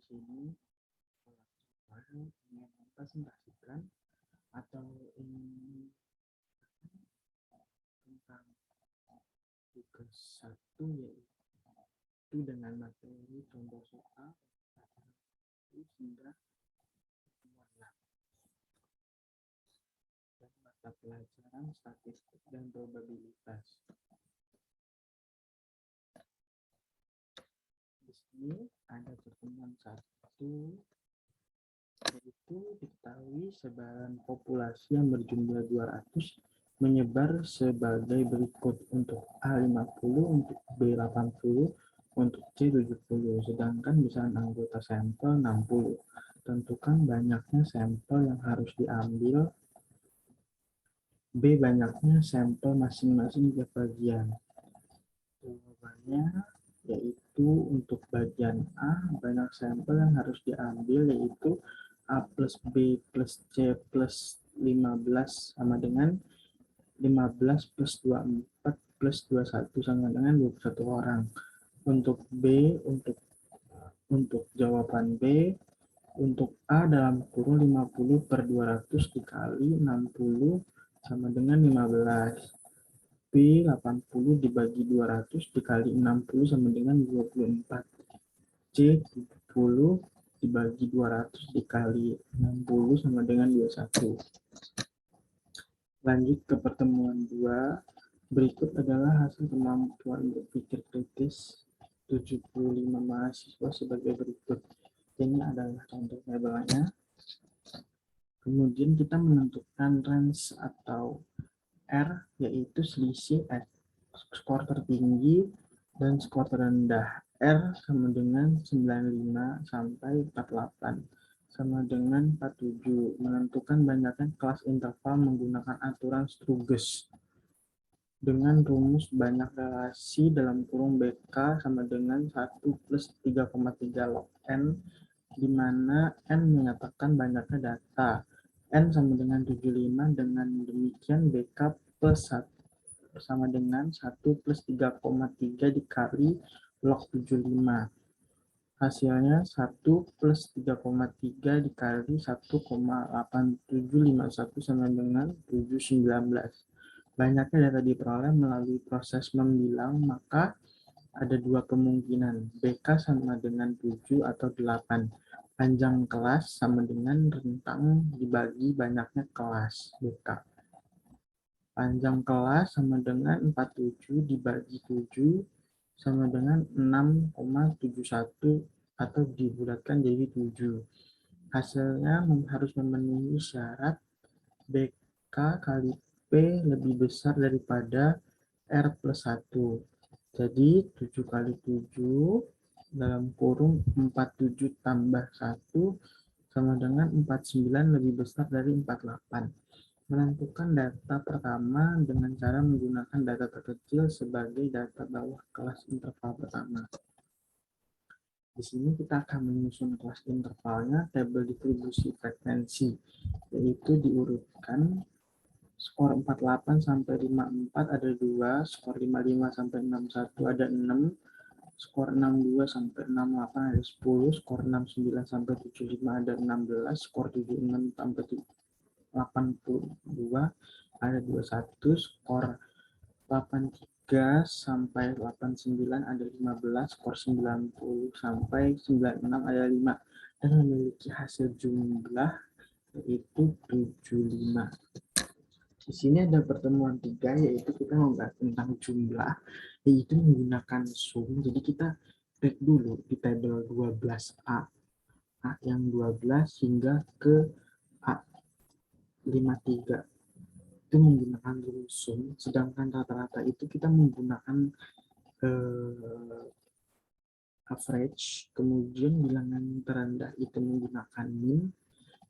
sini ingin mempresentasikan atau ingin tentang tugas 1 yaitu dengan materi contoh soal hingga pertemuan dan mata pelajaran statistik dan probabilitas. Di sini ada pertemuan 1 yaitu diketahui sebaran populasi yang berjumlah 200 menyebar sebagai berikut: untuk A50, untuk B80, untuk C70, sedangkan besaran anggota sampel 60. Tentukan banyaknya sampel yang harus diambil. B. Banyaknya sampel masing-masing tiap bagian. Jawabannya yaitu untuk bagian A, banyak sampel yang harus diambil yaitu A plus B plus C plus 15 sama dengan 15 plus 24 plus 21 sama dengan 21 orang. Untuk B, untuk jawaban B, untuk A dalam kurung 50 per 200 dikali 60 sama dengan 15. B 80 dibagi 200 dikali 60 sama dengan 24. C 70 dibagi 200 dikali 60 sama dengan 21. Lanjut ke pertemuan 2. Berikut adalah hasil kemampuan berpikir kritis 75 mahasiswa sebagai berikut. Ini adalah contoh tabelnya. Kemudian kita menentukan range atau R, yaitu selisih skor tertinggi dan skor terendah. R sama dengan 95 sampai 48 sama dengan 47. Menentukan banyaknya kelas interval menggunakan aturan Strugus dengan rumus banyak relasi dalam kurung BK sama dengan 1 plus 3,3 log N, di mana N menyatakan banyaknya data. N sama dengan 75, dengan demikian BK plus 1 sama dengan 1 plus 3,3 dikali log 75. Hasilnya 1 plus 3,3 dikali 1,8751 sama dengan 719. Banyaknya data diperoleh melalui proses membilang, maka ada dua kemungkinan, BK sama dengan 7 atau 8. Panjang kelas sama dengan rentang dibagi banyaknya kelas BK. Panjang kelas sama dengan 47 dibagi 7 sama dengan 6,71 atau dibulatkan jadi 7. Hasilnya harus memenuhi syarat BK kali P lebih besar daripada R plus 1. Jadi 7 kali 7 dalam kurung 47 tambah 1 sama dengan 49 lebih besar dari 48. Menentukan data pertama dengan cara menggunakan data terkecil sebagai data bawah kelas interval pertama. Di sini kita akan menyusun kelas intervalnya, tabel distribusi frekuensi, yaitu diurutkan. Skor 48 sampai 54 ada 2, skor 55 sampai 61 ada 6, skor 62 sampai 68 ada 10, skor 69 sampai 75 ada 16, skor 76 sampai 82 ada 21, skor 83 sampai 89 ada 15, skor 90 sampai 96 ada 5, dan memiliki hasil jumlah yaitu 75. Di sini ada pertemuan 3, yaitu kita membahas tentang jumlah, yaitu menggunakan sum. Jadi kita cek dulu di tabel 12A, A yang 12 hingga ke A53. Itu menggunakan rumus sum, sedangkan rata-rata itu kita menggunakan average, kemudian bilangan terendah itu menggunakan min,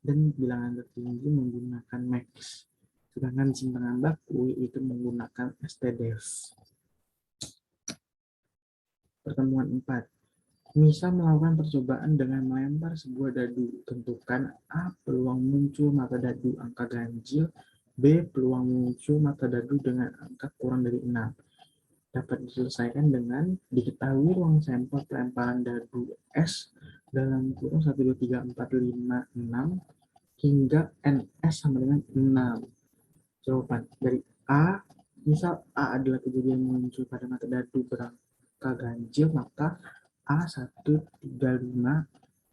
dan bilangan tertinggi menggunakan max. Sedangkan simpangan baku itu menggunakan STDEV. Pertemuan 4. Nisa melakukan percobaan dengan melempar sebuah dadu. Tentukan A. Peluang muncul mata dadu angka ganjil. B. Peluang muncul mata dadu dengan angka kurang dari 6. Dapat diselesaikan dengan diketahui ruang sampel pelemparan dadu S dalam kurung 1, 2, 3, 4, 5, 6 hingga NS sama dengan 6. Jawaban dari A, misal A adalah kejadian muncul pada mata dadu berangka ganjil, maka A135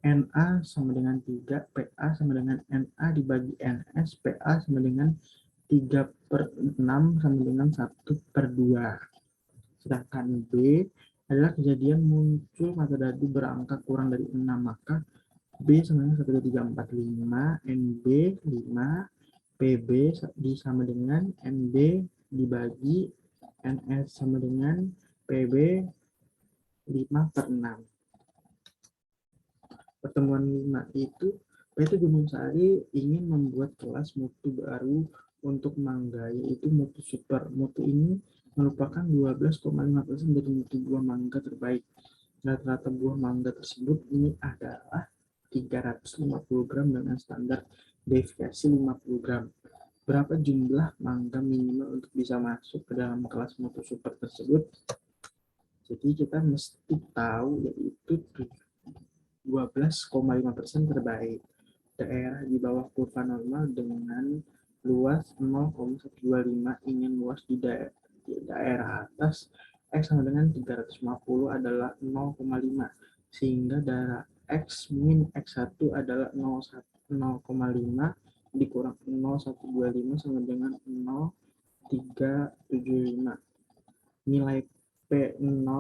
NA sama dengan 3, PA sama dengan NA dibagi NS, PA sama dengan 3/6 sama dengan 1/2. Sedangkan B adalah kejadian muncul mata dadu berangka kurang dari 6, maka B sama dengan 1, 2, 3, 4, 5, NB 5, PB sama dengan NB dibagi NS sama dengan PB 5/6. Pertemuan 5 itu, PT Gunung Sari ingin membuat kelas mutu baru untuk mangga, yaitu mutu super. Mutu ini merupakan 12,5% dari mutu buah mangga terbaik. Rata-rata buah mangga tersebut ini adalah 350 gram dengan standar deviasi 50 gram. Berapa jumlah mangga minimal untuk bisa masuk ke dalam kelas mutu super tersebut? Jadi kita mesti tahu yaitu 12,5% terbaik. Daerah di bawah kurva normal dengan luas 0,125 ingin luas di daerah atas X sama dengan 350 adalah 0,5, sehingga daerah X min X1 adalah 0,5 dikurang 0,125 sama dengan 0,375. Nilai P0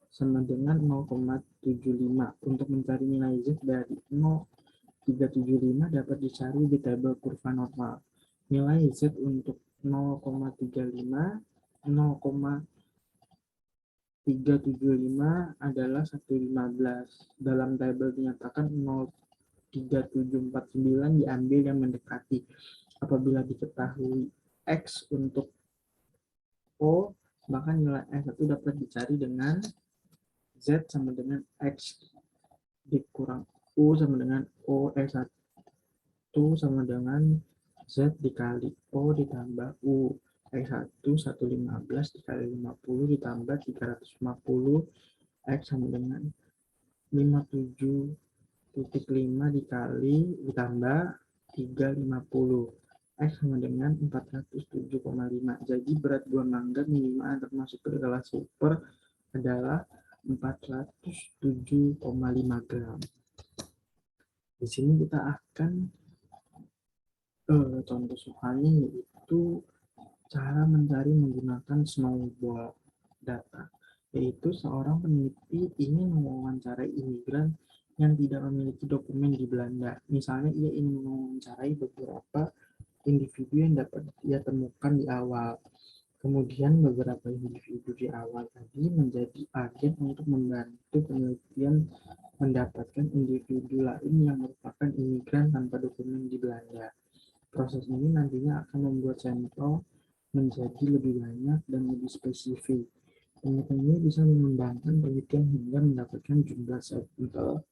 sama dengan 0,75. Untuk mencari nilai Z dari 0,375 dapat dicari di tabel kurva normal. Nilai Z untuk 0,35, 0,375 adalah 1,15. Dalam tabel dinyatakan 0,3749 diambil yang mendekati. Apabila diketahui X untuk O, maka nilai S1 dapat dicari dengan Z sama dengan X dikurang U sama dengan O, S1 sama dengan Z dikali O ditambah U. X1 115 dikali 50 ditambah 350, X sama dengan 57,5 dikali ditambah 350. X sama dengan 407,5. Jadi berat buah mangga minimal termasuk ke kelas super adalah 407,5 gram. Di sini kita akan contoh soalnya yaitu cara mencari menggunakan snowball data, yaitu seorang peneliti ingin mewawancarai imigran yang tidak memiliki dokumen di Belanda. Misalnya ia ingin mewawancarai beberapa individu yang dapat ia temukan di awal. Kemudian beberapa individu di awal tadi menjadi agen untuk membantu penelitian mendapatkan individu lain yang merupakan imigran tanpa dokumen di Belanda. Proses ini nantinya akan membuat sampel menjadi lebih banyak dan lebih spesifik. Penelitian ini bisa mengembangkan penelitian hingga mendapatkan jumlah sampel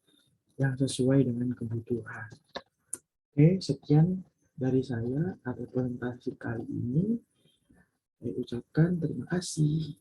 yang sesuai dengan kebutuhan. Oke, sekian dari saya pada presentasi kali ini. Saya ucapkan terima kasih.